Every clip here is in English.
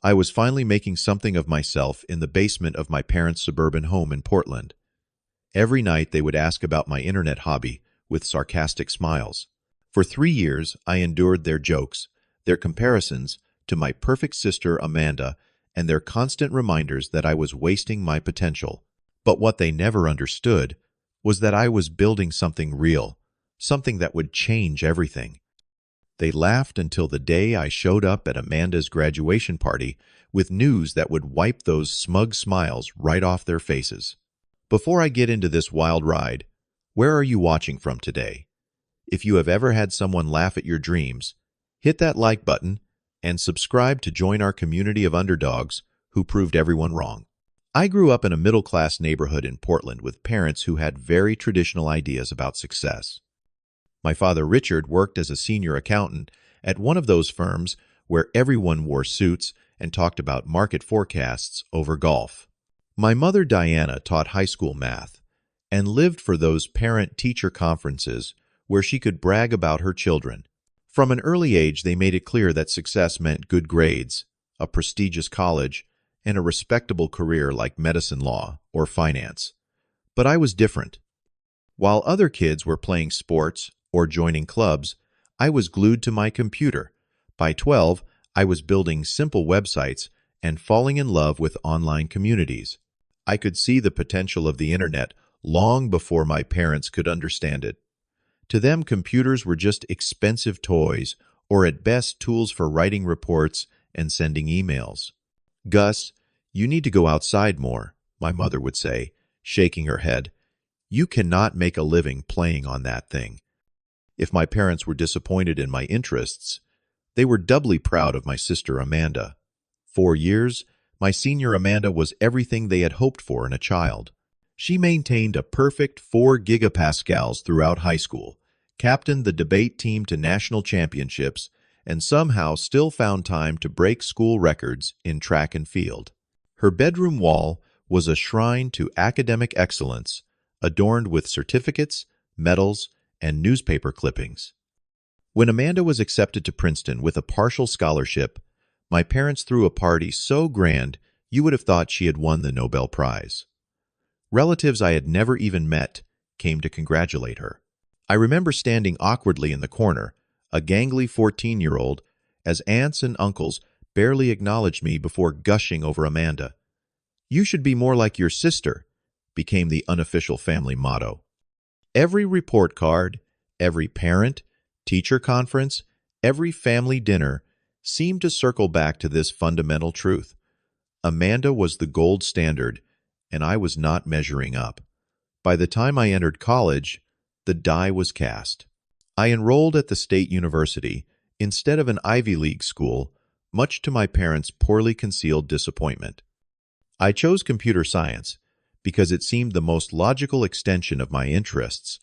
I was finally making something of myself in the basement of my parents' suburban home in Portland. Every night they would ask about my internet hobby with sarcastic smiles. For 3 years, I endured their jokes, their comparisons to my perfect sister Amanda, and their constant reminders that I was wasting my potential. But what they never understood was that I was building something real, something that would change everything. They laughed until the day I showed up at Amanda's graduation party with news that would wipe those smug smiles right off their faces. Before I get into this wild ride, where are you watching from today? If you have ever had someone laugh at your dreams, hit that like button and subscribe to join our community of underdogs who proved everyone wrong. I grew up in a middle-class neighborhood in Portland with parents who had very traditional ideas about success. My father, Richard, worked as a senior accountant at one of those firms where everyone wore suits and talked about market forecasts over golf. My mother, Diana, taught high school math and lived for those parent-teacher conferences where she could brag about her children. From an early age, they made it clear that success meant good grades, a prestigious college, and a respectable career like medicine, law, or finance. But I was different. While other kids were playing sports or joining clubs, I was glued to my computer. By 12, I was building simple websites and falling in love with online communities. I could see the potential of the internet long before my parents could understand it. To them, computers were just expensive toys, or at best tools for writing reports and sending emails. "Gus, you need to go outside more," my mother would say, shaking her head. "You cannot make a living playing on that thing." If my parents were disappointed in my interests, they were doubly proud of my sister Amanda. 4 years, my senior Amanda was everything they had hoped for in a child. She maintained a perfect 4 gigapascals throughout high school, captained the debate team to national championships, and somehow still found time to break school records in track and field. Her bedroom wall was a shrine to academic excellence, adorned with certificates, medals, and newspaper clippings. When Amanda was accepted to Princeton with a partial scholarship, my parents threw a party so grand you would have thought she had won the Nobel Prize. Relatives I had never even met came to congratulate her. I remember standing awkwardly in the corner, a gangly 14-year-old, as aunts and uncles barely acknowledged me before gushing over Amanda. "You should be more like your sister," became the unofficial family motto. Every report card, every parent, teacher conference, every family dinner seemed to circle back to this fundamental truth. Amanda was the gold standard, and I was not measuring up. By the time I entered college, the die was cast. I enrolled at the State University instead of an Ivy League school, much to my parents' poorly concealed disappointment. I chose computer science because it seemed the most logical extension of my interests,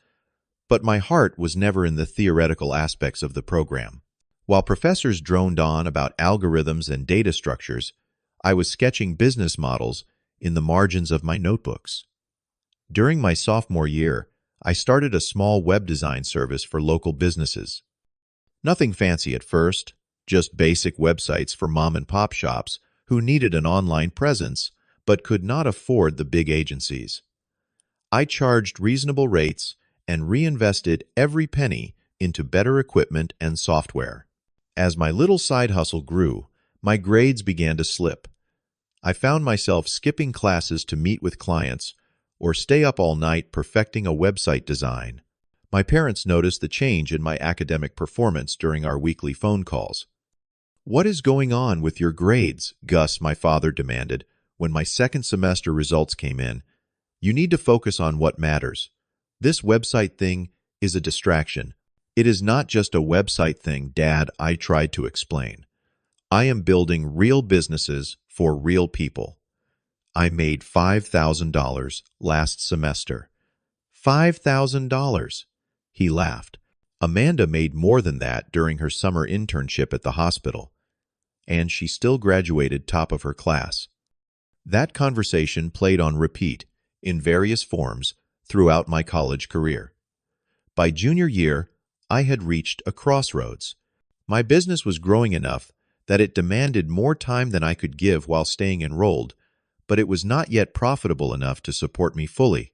but my heart was never in the theoretical aspects of the program. While professors droned on about algorithms and data structures, I was sketching business models in the margins of my notebooks. During my sophomore year, I started a small web design service for local businesses. Nothing fancy at first, just basic websites for mom-and-pop shops who needed an online presence but could not afford the big agencies. I charged reasonable rates and reinvested every penny into better equipment and software. As my little side hustle grew, my grades began to slip. I found myself skipping classes to meet with clients or stay up all night perfecting a website design. My parents noticed the change in my academic performance during our weekly phone calls. "What is going on with your grades?" Gus, my father, demanded when my second semester results came in. "You need to focus on what matters. This website thing is a distraction." "It is not just a website thing, Dad," I tried to explain. "I am building real businesses for real people." I made $5,000 last semester. $5,000! He laughed. Amanda made more than that during her summer internship at the hospital, and she still graduated top of her class. That conversation played on repeat in various forms throughout my college career. By junior year, I had reached a crossroads. My business was growing enough that it demanded more time than I could give while staying enrolled, but it was not yet profitable enough to support me fully.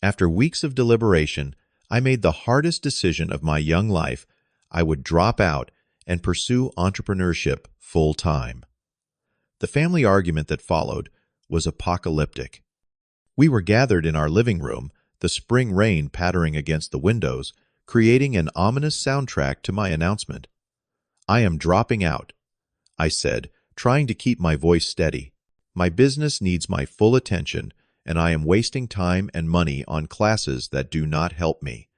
After weeks of deliberation, I made the hardest decision of my young life. I would drop out and pursue entrepreneurship full-time. The family argument that followed was apocalyptic. We were gathered in our living room, the spring rain pattering against the windows, creating an ominous soundtrack to my announcement. "I am dropping out," I said, trying to keep my voice steady. "My business needs my full attention, and I am wasting time and money on classes that do not help me."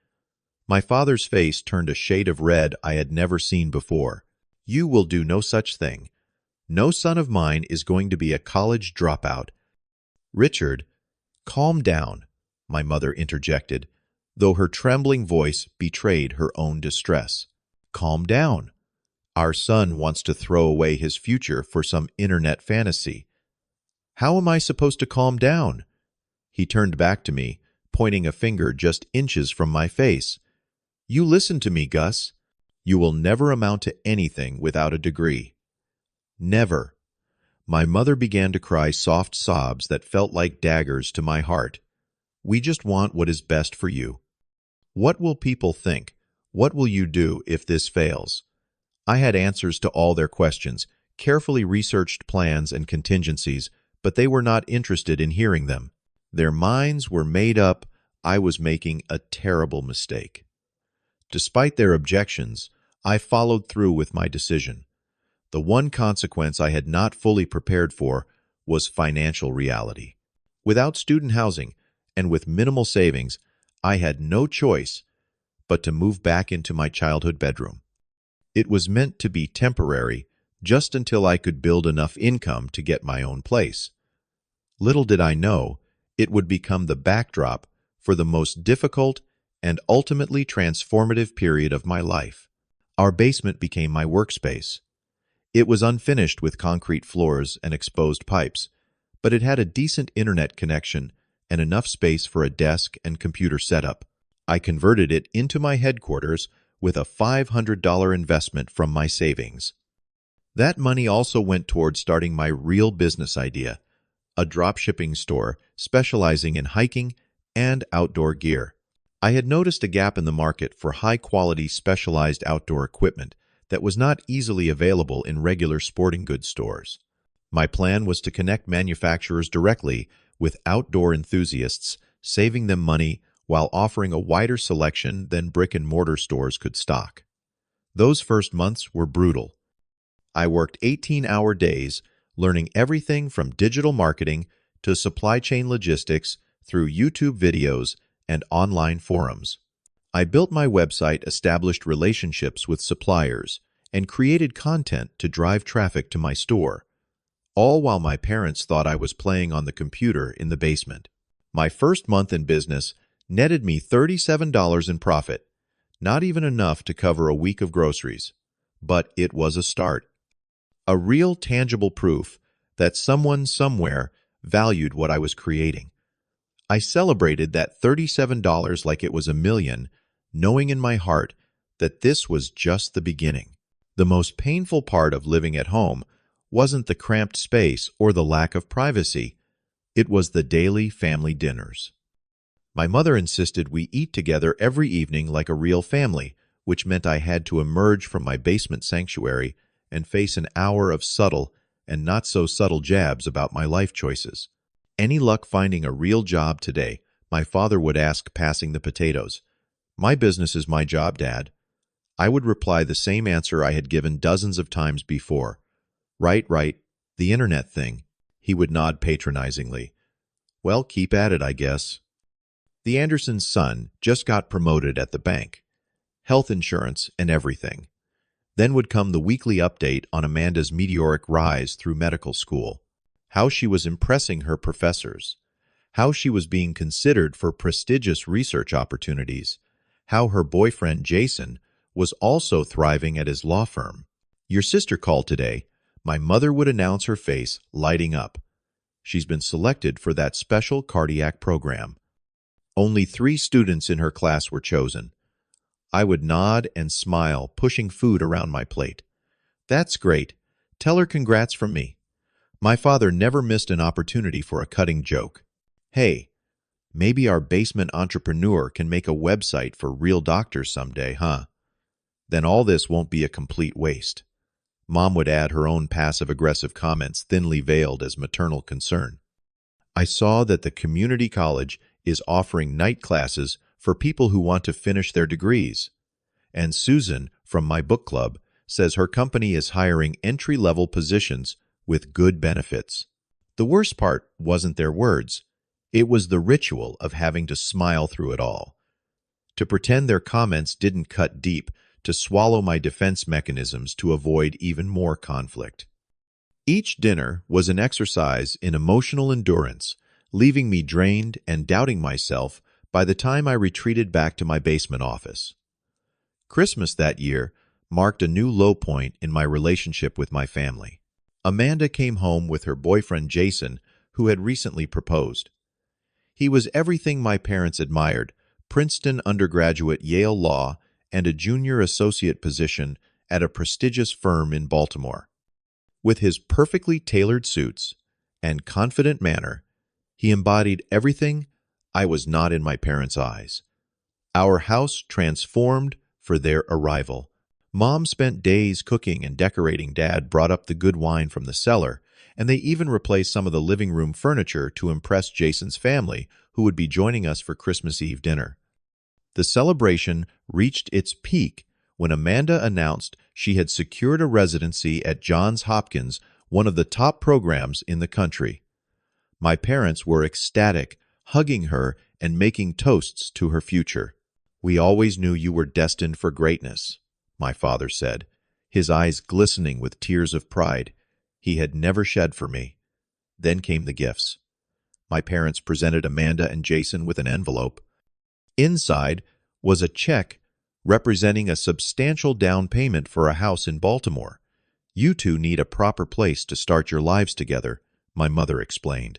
My father's face turned a shade of red I had never seen before. "You will do no such thing. No son of mine is going to be a college dropout." "Richard, calm down," my mother interjected, though her trembling voice betrayed her own distress. "Calm down. Our son wants to throw away his future for some internet fantasy." "How am I supposed to calm down?" He turned back to me, pointing a finger just inches from my face. "You listen to me, Gus. You will never amount to anything without a degree." "Never." My mother began to cry soft sobs that felt like daggers to my heart. "We just want what is best for you. What will people think? What will you do if this fails?" I had answers to all their questions, carefully researched plans and contingencies, but they were not interested in hearing them. Their minds were made up. I was making a terrible mistake. Despite their objections, I followed through with my decision. The one consequence I had not fully prepared for was financial reality. Without student housing and with minimal savings, I had no choice but to move back into my childhood bedroom. It was meant to be temporary, just until I could build enough income to get my own place. Little did I know, it would become the backdrop for the most difficult and ultimately transformative period of my life. Our basement became my workspace. It was unfinished with concrete floors and exposed pipes, but it had a decent internet connection and enough space for a desk and computer setup. I converted it into my headquarters with a $500 investment from my savings. That money also went toward starting my real business idea, a dropshipping store specializing in hiking and outdoor gear. I had noticed a gap in the market for high-quality specialized outdoor equipment that was not easily available in regular sporting goods stores. My plan was to connect manufacturers directly with outdoor enthusiasts, saving them money while offering a wider selection than brick-and-mortar stores could stock. Those first months were brutal. I worked 18-hour days, learning everything from digital marketing to supply chain logistics through YouTube videos and online forums. I built my website, established relationships with suppliers, and created content to drive traffic to my store, all while my parents thought I was playing on the computer in the basement. My first month in business netted me $37 in profit, not even enough to cover a week of groceries. But it was a start. A real tangible proof that someone somewhere valued what I was creating. I celebrated that $37 like it was $1 million, knowing in my heart that this was just the beginning. The most painful part of living at home wasn't the cramped space or the lack of privacy. It was the daily family dinners. My mother insisted we eat together every evening like a real family, which meant I had to emerge from my basement sanctuary and face an hour of subtle and not so subtle jabs about my life choices. "Any luck finding a real job today?" my father would ask, passing the potatoes. "My business is my job, Dad." I would reply the same answer I had given dozens of times before. Right, the internet thing." He would nod patronizingly. "Well, keep at it, I guess." The Andersons' son just got promoted at the bank. Health insurance and everything. Then would come the weekly update on Amanda's meteoric rise through medical school. How she was impressing her professors. How she was being considered for prestigious research opportunities. How her boyfriend, Jason, was also thriving at his law firm. "Your sister called today," my mother would announce, her face lighting up. "She's been selected for that special cardiac program." Only 3 students in her class were chosen. I would nod and smile, pushing food around my plate. "That's great. Tell her congrats from me. My father never missed an opportunity for a cutting joke. Hey, maybe our basement entrepreneur can make a website for real doctors someday, huh? Then all this won't be a complete waste. Mom would add her own passive-aggressive comments thinly veiled as maternal concern. I saw that the community college is offering night classes for people who want to finish their degrees. And Susan, from my book club, says her company is hiring entry-level positions with good benefits. The worst part wasn't their words. It was the ritual of having to smile through it all. To pretend their comments didn't cut deep, to swallow my defense mechanisms to avoid even more conflict. Each dinner was an exercise in emotional endurance, leaving me drained and doubting myself by the time I retreated back to my basement office. Christmas that year marked a new low point in my relationship with my family. Amanda came home with her boyfriend Jason, who had recently proposed. He was everything my parents admired: Princeton undergraduate, Yale Law, and a junior associate position at a prestigious firm in Baltimore. With his perfectly tailored suits and confident manner, he embodied everything I was not in my parents' eyes. Our house transformed for their arrival. Mom spent days cooking and decorating. Dad brought up the good wine from the cellar, and they even replaced some of the living room furniture to impress Jason's family, who would be joining us for Christmas Eve dinner. The celebration reached its peak when Amanda announced she had secured a residency at Johns Hopkins, one of the top programs in the country. My parents were ecstatic, hugging her and making toasts to her future. "We always knew you were destined for greatness," my father said, his eyes glistening with tears of pride he had never shed for me. Then came the gifts. My parents presented Amanda and Jason with an envelope. Inside was a check representing a substantial down payment for a house in Baltimore. "You two need a proper place to start your lives together," my mother explained.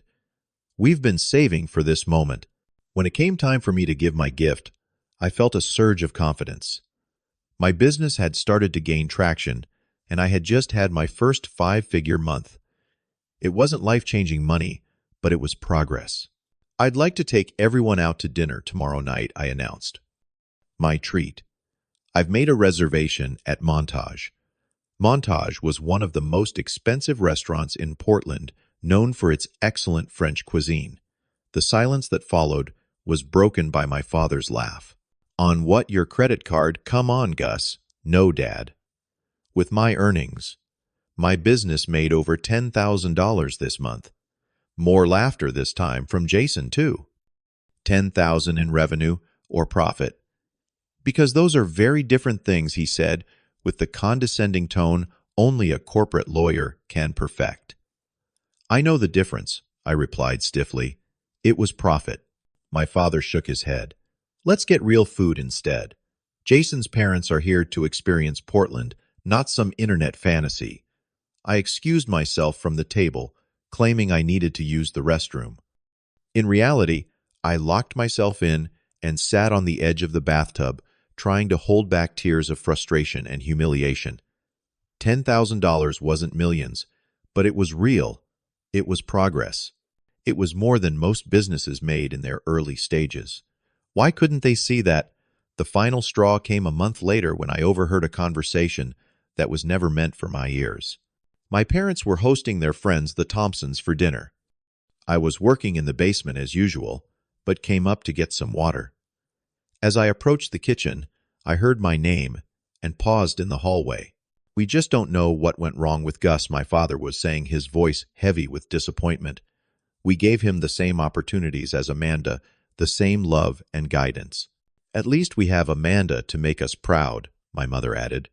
"We've been saving for this moment." When it came time for me to give my gift, I felt a surge of confidence. My business had started to gain traction, and I had just had my first five-figure month. It wasn't life-changing money, but it was progress. "I'd like to take everyone out to dinner tomorrow night," I announced. My treat. "I've made a reservation at Montage." Montage was one of the most expensive restaurants in Portland, known for its excellent French cuisine. The silence that followed was broken by my father's laugh. "On what, your credit card? Come on, Gus." "No, Dad." With my earnings, my business made over $10,000 this month. More laughter this time from Jason, too. 10,000 in revenue or profit. "Because those are very different things," he said, with the condescending tone only a corporate lawyer can perfect. "I know the difference," I replied stiffly. "It was profit." My father shook his head. "Let's get real food instead. Jason's parents are here to experience Portland, not some internet fantasy." I excused myself from the table, claiming I needed to use the restroom. In reality, I locked myself in and sat on the edge of the bathtub, trying to hold back tears of frustration and humiliation. $10,000 wasn't millions, but it was real. It was progress. It was more than most businesses made in their early stages. Why couldn't they see that? The final straw came a month later when I overheard a conversation that was never meant for my ears. My parents were hosting their friends, the Thompsons, for dinner. I was working in the basement as usual, but came up to get some water. As I approached the kitchen, I heard my name and paused in the hallway. "We just don't know what went wrong with Gus," my father was saying, his voice heavy with disappointment. "We gave him the same opportunities as Amanda, the same love and guidance." "At least we have Amanda to make us proud," my mother added.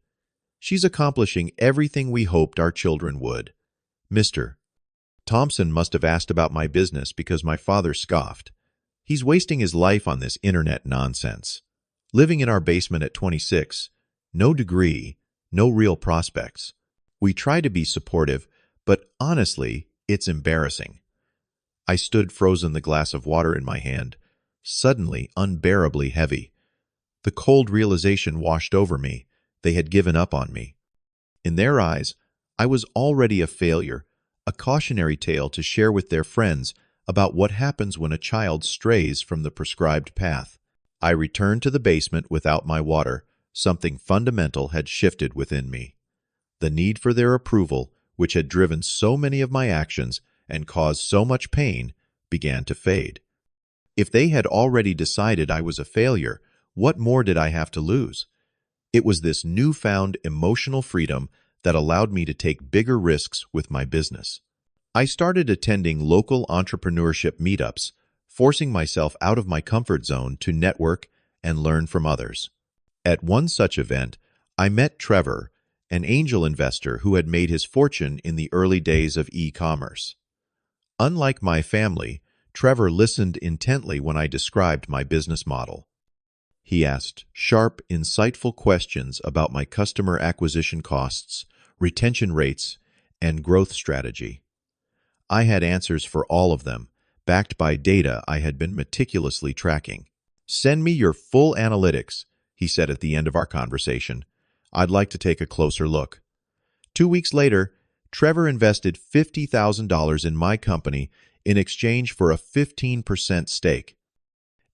"She's accomplishing everything we hoped our children would." Mr. Thompson must have asked about my business because my father scoffed. "He's wasting his life on this internet nonsense. Living in our basement at 26, no degree, no real prospects." We try to be supportive, but honestly, it's embarrassing. I stood frozen, the glass of water in my hand, suddenly unbearably heavy. The cold realization washed over me. They had given up on me. In their eyes, I was already a failure, a cautionary tale to share with their friends about what happens when a child strays from the prescribed path. I returned to the basement without my water. Something fundamental had shifted within me. The need for their approval, which had driven so many of my actions and caused so much pain, began to fade. If they had already decided I was a failure, what more did I have to lose? It was this newfound emotional freedom that allowed me to take bigger risks with my business. I started attending local entrepreneurship meetups, forcing myself out of my comfort zone to network and learn from others. At one such event, I met Trevor, an angel investor who had made his fortune in the early days of e-commerce. Unlike my family, Trevor listened intently when I described my business model. He asked sharp, insightful questions about my customer acquisition costs, retention rates, and growth strategy. I had answers for all of them, backed by data I had been meticulously tracking. "Send me your full analytics," he said at the end of our conversation. "I'd like to take a closer look." 2 weeks later, Trevor invested $50,000 in my company in exchange for a 15% stake.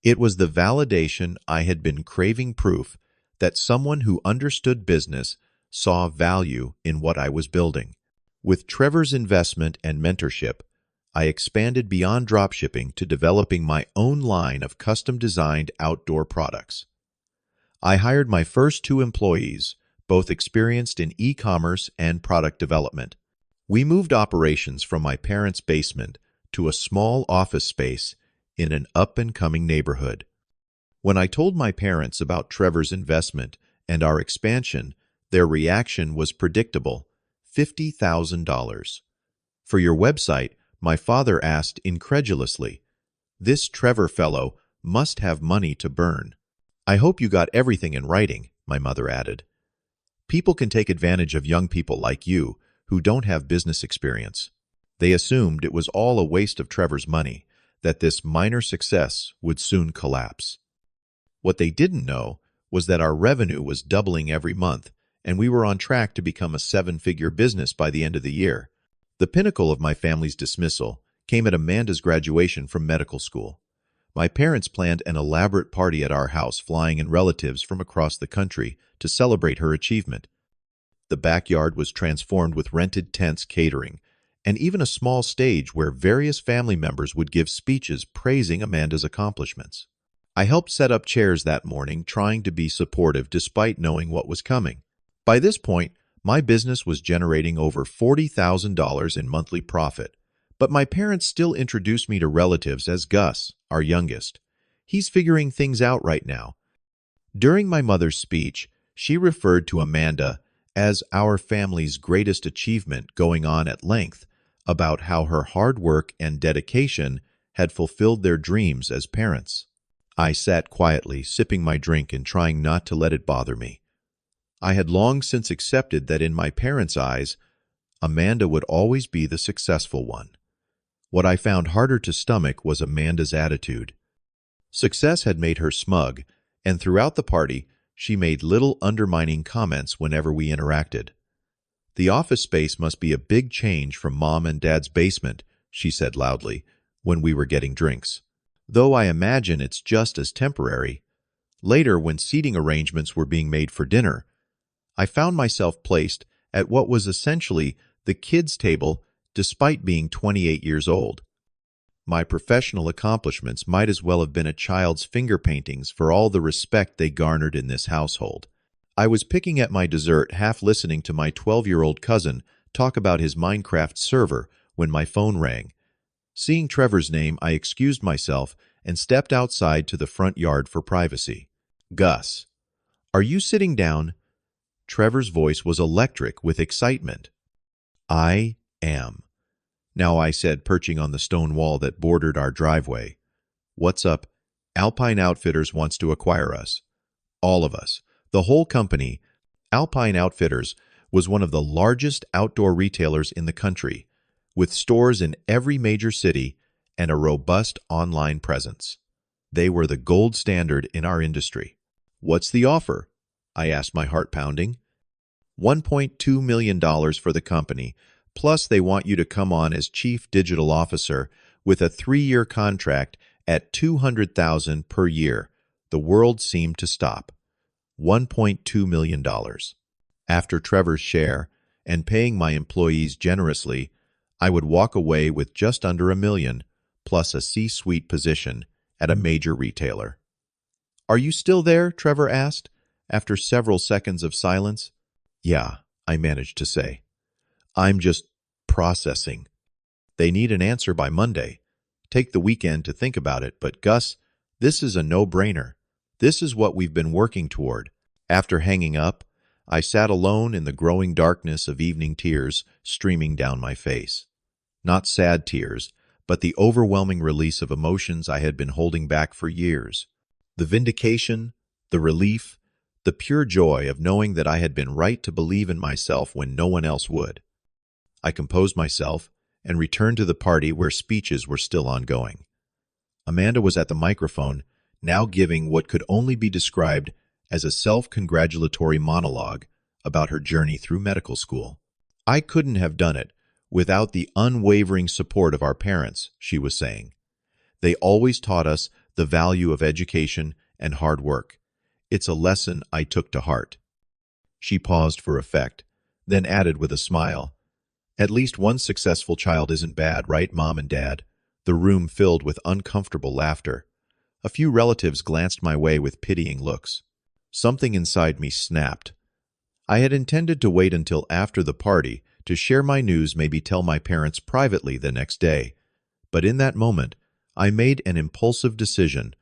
It was the validation I had been craving, proof that someone who understood business saw value in what I was building. With Trevor's investment and mentorship, I expanded beyond dropshipping to developing my own line of custom-designed outdoor products. I hired my first 2 employees, both experienced in e-commerce and product development. We moved operations from my parents' basement to a small office space in an up-and-coming neighborhood. When I told my parents about Trevor's investment and our expansion, their reaction was predictable: $50,000. "For your website," my father asked incredulously. "This Trevor fellow must have money to burn." "I hope you got everything in writing," my mother added. People can take advantage of young people like you who don't have business experience. They assumed it was all a waste of Trevor's money, that this minor success would soon collapse. What they didn't know was that our revenue was doubling every month, and we were on track to become a 7-figure business by the end of the year. The pinnacle of my family's dismissal came at Amanda's graduation from medical school. My parents planned an elaborate party at our house, flying in relatives from across the country to celebrate her achievement. The backyard was transformed with rented tents, catering, and even a small stage where various family members would give speeches praising Amanda's accomplishments. I helped set up chairs that morning, trying to be supportive despite knowing what was coming. By this point, my business was generating over $40,000 in monthly profit, but my parents still introduced me to relatives as Gus, our youngest. "He's figuring things out right now." During my mother's speech, she referred to Amanda as our family's greatest achievement, going on at length about how her hard work and dedication had fulfilled their dreams as parents. I sat quietly, sipping my drink and trying not to let it bother me. I had long since accepted that in my parents' eyes, Amanda would always be the successful one. What I found harder to stomach was Amanda's attitude. Success had made her smug, and throughout the party, she made little undermining comments whenever we interacted. "The office space must be a big change from Mom and Dad's basement," she said loudly, when we were getting drinks. "Though I imagine it's just as temporary." Later, when seating arrangements were being made for dinner, I found myself placed at what was essentially the kids' table despite being 28 years old. My professional accomplishments might as well have been a child's finger paintings for all the respect they garnered in this household. I was picking at my dessert, half listening to my 12-year-old cousin talk about his Minecraft server when my phone rang. Seeing Trevor's name, I excused myself and stepped outside to the front yard for privacy. "Gus, are you sitting down?" Trevor's voice was electric with excitement. "I am." "Now," I said, perching on the stone wall that bordered our driveway. "What's up?" "Alpine Outfitters wants to acquire us. All of us. The whole company." Alpine Outfitters was one of the largest outdoor retailers in the country, with stores in every major city and a robust online presence. They were the gold standard in our industry. "What's the offer?" I asked, my heart pounding. $1.2 million for the company, plus they want you to come on as chief digital officer with a 3-year contract at $200,000 per year. The world seemed to stop. $1.2 million. After Trevor's share and paying my employees generously, I would walk away with just under $1 million, plus a C-suite position at a major retailer. "Are you still there?" Trevor asked, after several seconds of silence. "Yeah," I managed to say. "I'm just processing. They need an answer by Monday. Take the weekend to think about it, but Gus, this is a no-brainer. This is what we've been working toward." After hanging up, I sat alone in the growing darkness of evening, tears streaming down my face. Not sad tears, but the overwhelming release of emotions I had been holding back for years. The vindication, the relief, the pure joy of knowing that I had been right to believe in myself when no one else would. I composed myself and returned to the party where speeches were still ongoing. Amanda was at the microphone, now giving what could only be described as a self-congratulatory monologue about her journey through medical school. "I couldn't have done it without the unwavering support of our parents," she was saying. "They always taught us the value of education and hard work. It's a lesson I took to heart." She paused for effect, then added with a smile, "At least one successful child isn't bad, right, Mom and Dad?" The room filled with uncomfortable laughter. A few relatives glanced my way with pitying looks. Something inside me snapped. I had intended to wait until after the party to share my news, maybe tell my parents privately the next day. But in that moment, I made an impulsive decision.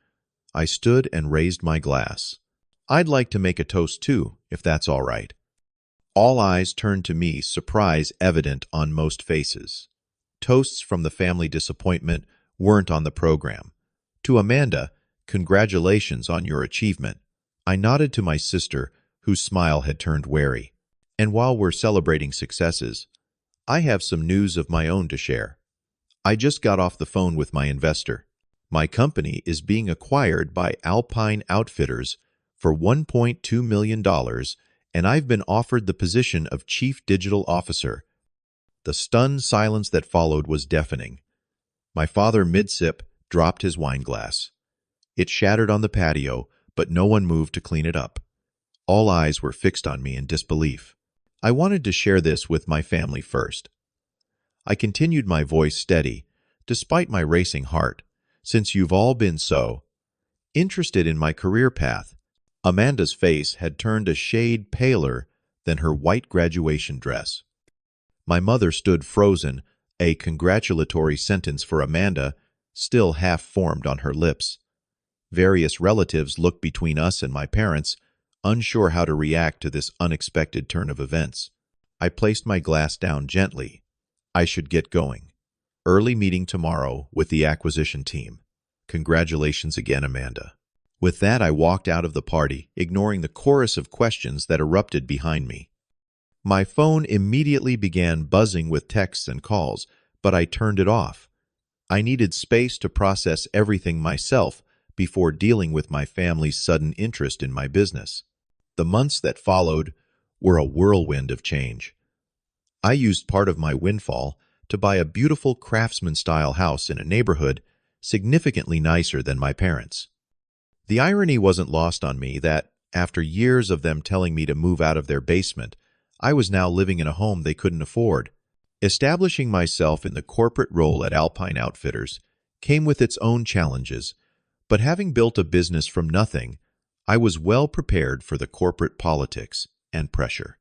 I stood and raised my glass. "I'd like to make a toast too, if that's all right." All eyes turned to me, surprise evident on most faces. Toasts from the family disappointment weren't on the program. To Amanda, "Congratulations on your achievement." I nodded to my sister, whose smile had turned wary. "And while we're celebrating successes, I have some news of my own to share. I just got off the phone with my investor. My company is being acquired by Alpine Outfitters for $1.2 million, and I've been offered the position of Chief Digital Officer." The stunned silence that followed was deafening. My father, mid-sip, dropped his wineglass. It shattered on the patio, but no one moved to clean it up. All eyes were fixed on me in disbelief. I wanted to share this with my family first. I continued, my voice steady, despite my racing heart, "Since you've all been so interested in my career path." Amanda's face had turned a shade paler than her white graduation dress. My mother stood frozen, a congratulatory sentence for Amanda still half-formed on her lips. Various relatives looked between us and my parents, unsure how to react to this unexpected turn of events. I placed my glass down gently. I should get going. "Early meeting tomorrow with the acquisition team. Congratulations again, Amanda." With that, I walked out of the party, ignoring the chorus of questions that erupted behind me. My phone immediately began buzzing with texts and calls, but I turned it off. I needed space to process everything myself before dealing with my family's sudden interest in my business. The months that followed were a whirlwind of change. I used part of my windfall to buy a beautiful craftsman-style house in a neighborhood significantly nicer than my parents'. The irony wasn't lost on me that, after years of them telling me to move out of their basement, I was now living in a home they couldn't afford. Establishing myself in the corporate role at Alpine Outfitters came with its own challenges, but having built a business from nothing, I was well prepared for the corporate politics and pressure.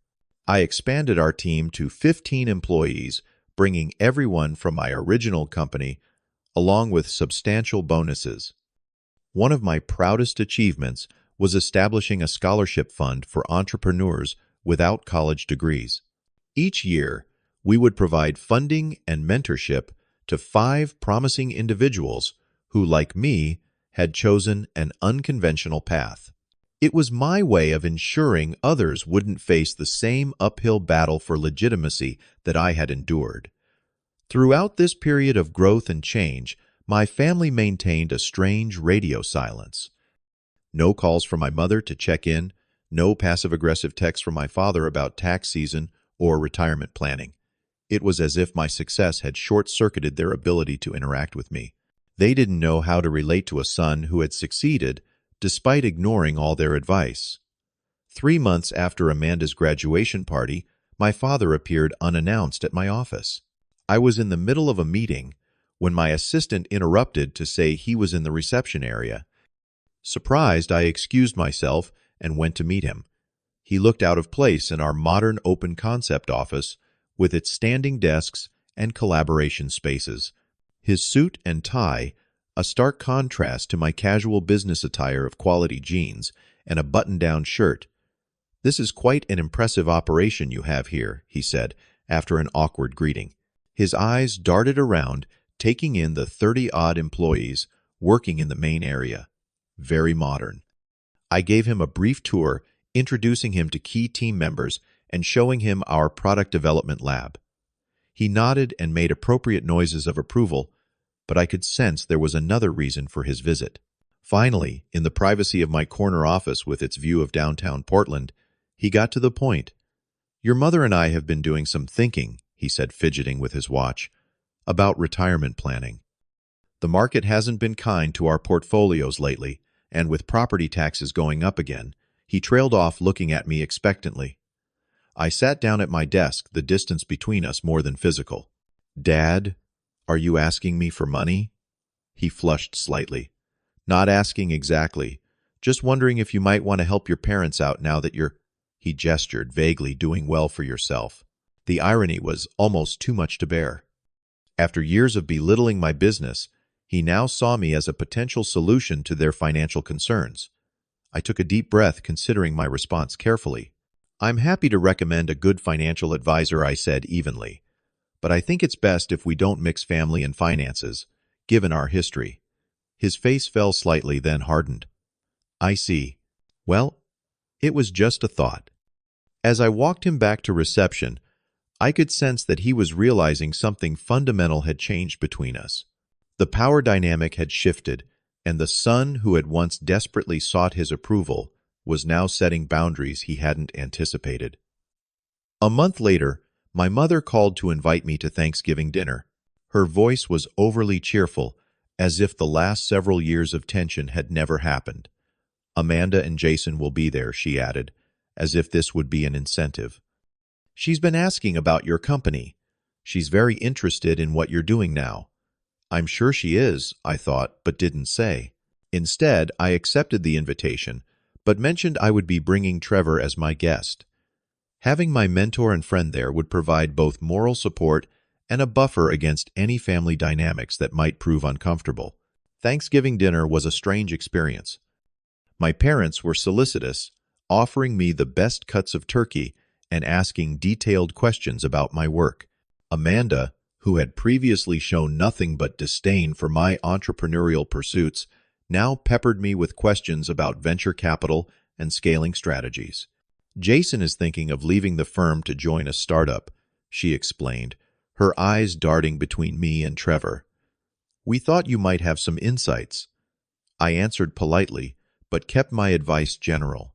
I expanded our team to 15 employees, bringing everyone from my original company, along with substantial bonuses. One of my proudest achievements was establishing a scholarship fund for entrepreneurs without college degrees. Each year, we would provide funding and mentorship to 5 promising individuals who, like me, had chosen an unconventional path. It was my way of ensuring others wouldn't face the same uphill battle for legitimacy that I had endured. Throughout this period of growth and change, my family maintained a strange radio silence. No calls from my mother to check in, No passive-aggressive texts from my father about tax season or retirement planning. It was as if my success had short-circuited their ability to interact with me. They didn't know how to relate to a son who had succeeded, despite ignoring all their advice. 3 months after Amanda's graduation party, my father appeared unannounced at my office. I was in the middle of a meeting when my assistant interrupted to say he was in the reception area. Surprised, I excused myself and went to meet him. He looked out of place in our modern open concept office with its standing desks and collaboration spaces. His suit and tie, a stark contrast to my casual business attire of quality jeans and a button-down shirt. "This is quite an impressive operation you have here," he said, after an awkward greeting. His eyes darted around, taking in the 30-odd employees working in the main area. Very modern. I gave him a brief tour, introducing him to key team members and showing him our product development lab. He nodded and made appropriate noises of approval, but I could sense there was another reason for his visit. Finally, in the privacy of my corner office with its view of downtown Portland, he got to the point. "Your mother and I have been doing some thinking," he said, fidgeting with his watch, "about retirement planning. The market hasn't been kind to our portfolios lately, and with property taxes going up again," he trailed off, looking at me expectantly. I sat down at my desk, the distance between us more than physical. "Dad, are you asking me for money?" He flushed slightly. "Not asking exactly. Just wondering if you might want to help your parents out now that you're," he gestured vaguely, "doing well for yourself." The irony was almost too much to bear. After years of belittling my business, he now saw me as a potential solution to their financial concerns. I took a deep breath, considering my response carefully. "I'm happy to recommend a good financial advisor," I said evenly, "but I think it's best if we don't mix family and finances, given our history." His face fell slightly, then hardened. "I see. Well, it was just a thought." As I walked him back to reception, I could sense that he was realizing something fundamental had changed between us. The power dynamic had shifted, and the son who had once desperately sought his approval was now setting boundaries he hadn't anticipated. A month later, my mother called to invite me to Thanksgiving dinner. Her voice was overly cheerful, as if the last several years of tension had never happened. "Amanda and Jason will be there," she added, as if this would be an incentive. "She's been asking about your company. She's very interested in what you're doing now." "I'm sure she is," I thought, but didn't say. Instead, I accepted the invitation, but mentioned I would be bringing Trevor as my guest. Having my mentor and friend there would provide both moral support and a buffer against any family dynamics that might prove uncomfortable. Thanksgiving dinner was a strange experience. My parents were solicitous, offering me the best cuts of turkey and asking detailed questions about my work. Amanda, who had previously shown nothing but disdain for my entrepreneurial pursuits, now peppered me with questions about venture capital and scaling strategies. "Jason is thinking of leaving the firm to join a startup," she explained, her eyes darting between me and Trevor. "We thought you might have some insights." I answered politely, but kept my advice general.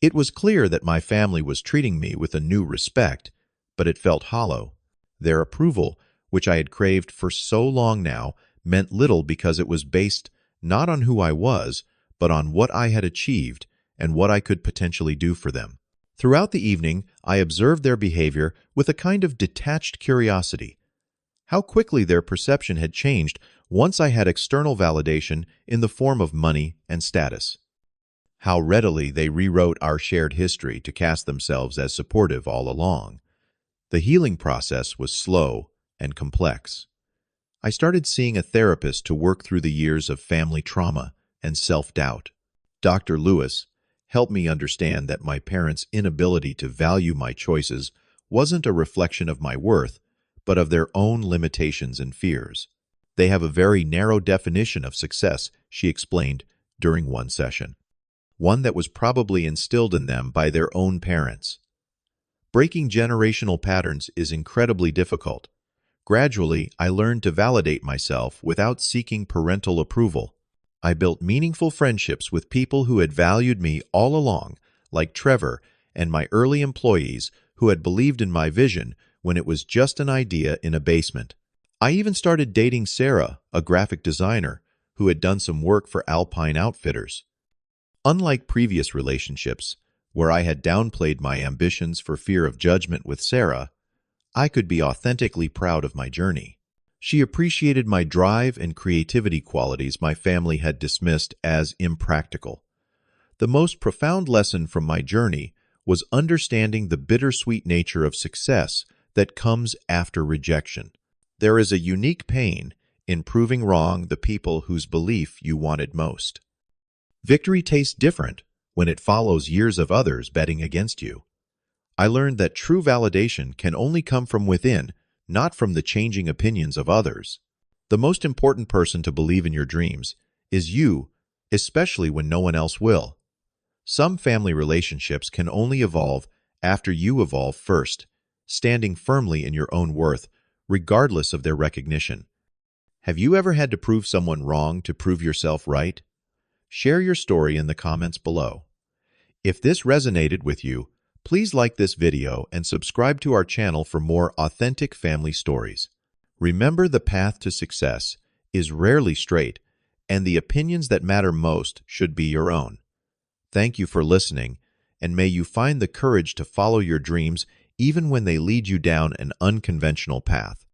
It was clear that my family was treating me with a new respect, but it felt hollow. Their approval, which I had craved for so long now, meant little because it was based not on who I was, but on what I had achieved and what I could potentially do for them. Throughout the evening, I observed their behavior with a kind of detached curiosity. How quickly their perception had changed once I had external validation in the form of money and status. How readily they rewrote our shared history to cast themselves as supportive all along. The healing process was slow and complex. I started seeing a therapist to work through the years of family trauma and self-doubt. Dr. Lewis helped me understand that my parents' inability to value my choices wasn't a reflection of my worth, but of their own limitations and fears. "They have a very narrow definition of success," she explained during one session. One that was probably instilled in them by their own parents. Breaking generational patterns is incredibly difficult. Gradually, I learned to validate myself without seeking parental approval. I built meaningful friendships with people who had valued me all along, like Trevor and my early employees who had believed in my vision when it was just an idea in a basement. I even started dating Sarah, a graphic designer, who had done some work for Alpine Outfitters. Unlike previous relationships, where I had downplayed my ambitions for fear of judgment with Sarah, I could be authentically proud of my journey. She appreciated my drive and creativity qualities my family had dismissed as impractical. The most profound lesson from my journey was understanding the bittersweet nature of success that comes after rejection. There is a unique pain in proving wrong the people whose belief you wanted most. Victory tastes different when it follows years of others betting against you. I learned that true validation can only come from within, not from the changing opinions of others. The most important person to believe in your dreams is you, especially when no one else will. Some family relationships can only evolve after you evolve first, standing firmly in your own worth, regardless of their recognition. Have you ever had to prove someone wrong to prove yourself right? Share your story in the comments below. If this resonated with you, please like this video and subscribe to our channel for more authentic family stories. Remember, the path to success is rarely straight, and the opinions that matter most should be your own. Thank you for listening, and may you find the courage to follow your dreams even when they lead you down an unconventional path.